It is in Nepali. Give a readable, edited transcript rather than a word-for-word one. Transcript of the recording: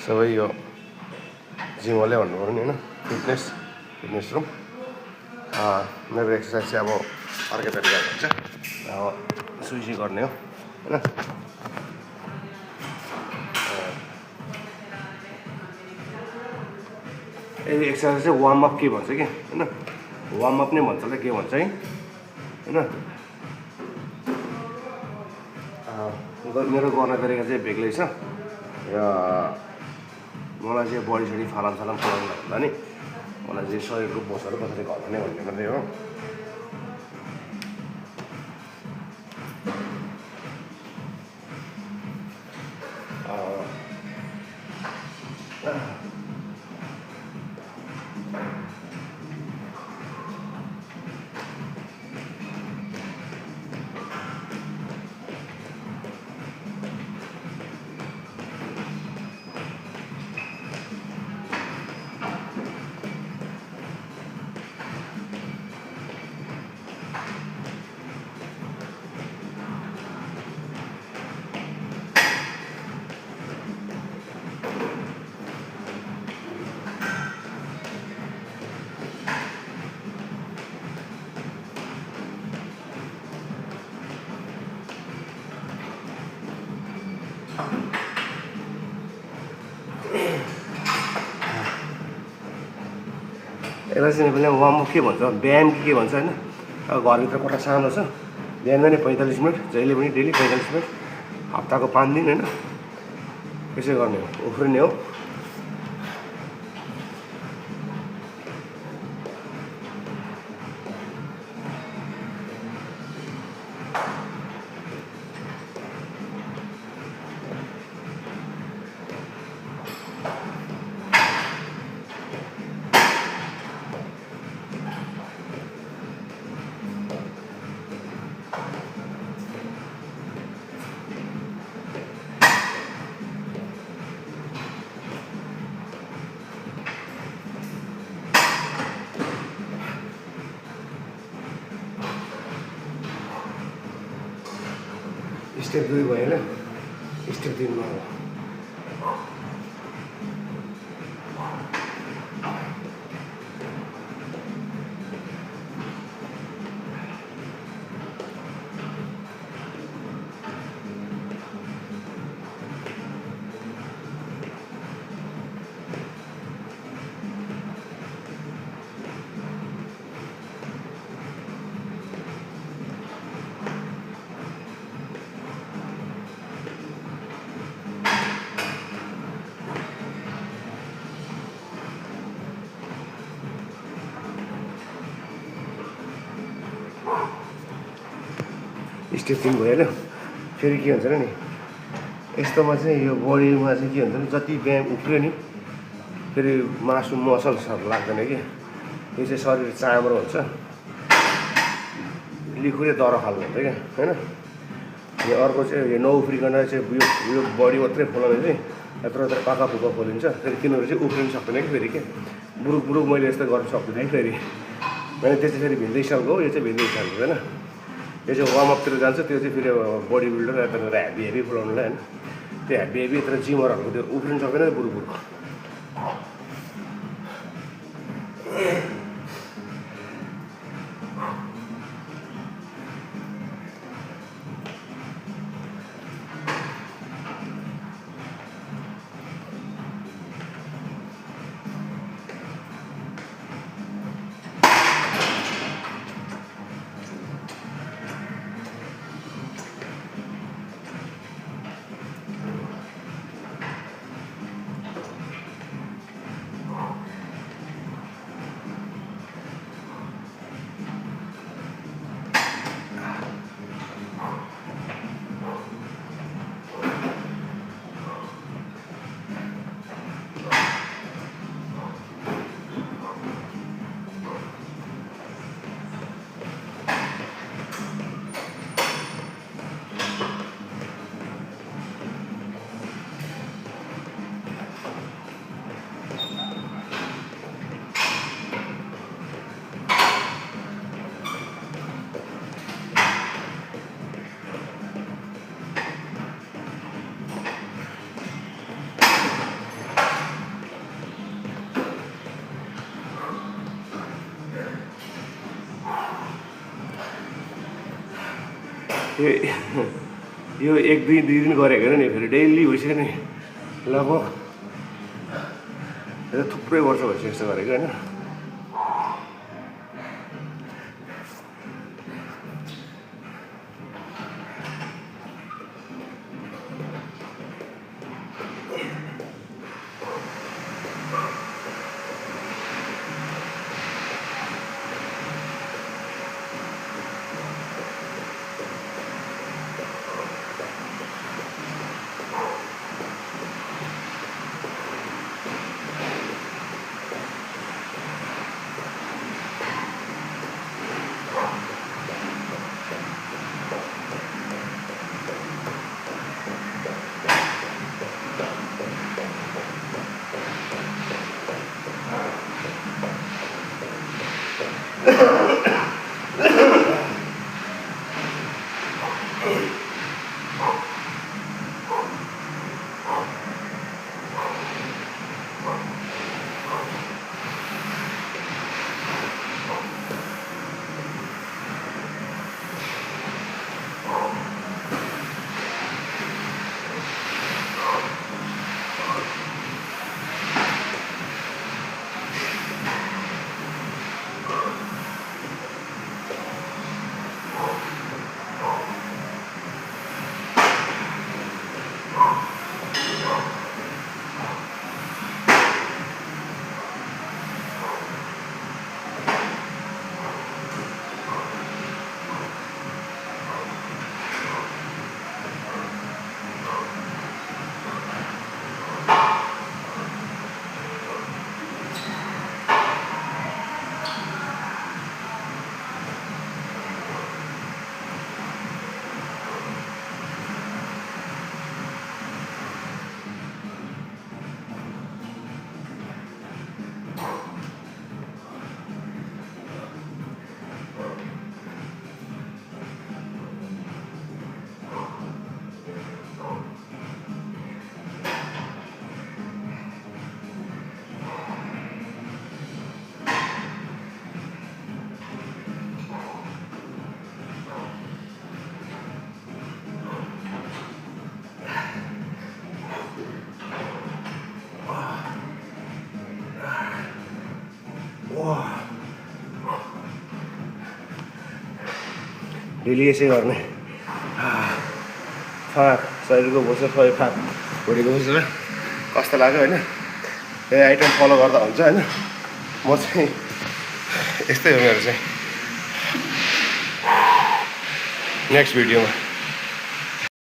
सबै यो जिमवाले भन्नुपर्ने होइन फिटनेस रुम। मेरो एक्सर्साइज चाहिँ अब अर्कै तरिकाको हुन्छ, अब सुई गर्ने हो होइन। यही एक्सर्साइज चाहिँ वार्मअप के भन्छ कि होइन, वार्मअप नै भन्छ होला के भन्छ है होइन। मेरो गर्ने तरिका चाहिँ बेग्लै छ। मलाई चाहिँ बडी सडी फालाम फलाउनु भन्दा नि मलाई चाहिँ शरीरको बोसहरू कसरी घटाउने भन्ने मात्रै हो। यसलाई चाहिँ नेपालीमा वार्मअप के भन्छ, व्यायाम के भन्छ होइन। अब घरभित्र कोठा सानो छ, बिहान नै 45 मिनट, जहिले पनि डेली 45 मिनट, हप्ताको 5 दिन होइन, यसै गर्ने हो, उफ्रिने हो। स्टेप 2 भयो होइन, स्टेप 3 मा स्टेप 3 भयो होइन। फेरि के हुन्छ र नि, यस्तोमा चाहिँ यो बडीमा चाहिँ के हुन्छ नि, जति व्यायाम उफ्रियो नि फेरि मासु मसलहरू लाग्दैन कि। यो चाहिँ शरीर चाम्रो हुन्छ, लिखुरे दह्रो खालको हुन्छ क्या होइन। यो अर्को चाहिँ यो नउफ्रिकन चाहिँ यो बडी मात्रै फुलाउने चाहिँ यत्रो पाका फुका खोलिन्छ। फेरि तिनीहरू चाहिँ उफ्रिनु सक्दैन कि फेरि के, बुरुक मैले यस्तो गर्न सक्दिनँ है फेरि। मैले त्यो चाहिँ फेरि भिन्दै स्टाइलको हो, यो चाहिँ भिन्दै स्टाइलको होइन। यो चाहिँ वार्मअपतिर जान्छ, त्यो चाहिँ फेरि बडी बिल्डर यता हेभी फुलाउनुलाई होइन। त्यो हेभी यत्र जिमरहरूको त्यो उफ्रिनु सक्दैन बुरुक। यो एक दुई दिन गरेको होइन नि, फेरि डेली भइसक्यो नि लगभग थुप्रै वर्ष भइसक्यो यस्तो गरेको होइन। डेली यसै गर्ने फाँक शरीरको बोसो फाँक भुँडीको बोसो कस्तो लाग्यो होइन। यही आइटम फलो गर्दा हुन्छ होइन। म चाहिँ यस्तै हो मेरो चाहिँ। नेक्स्ट भिडियोमा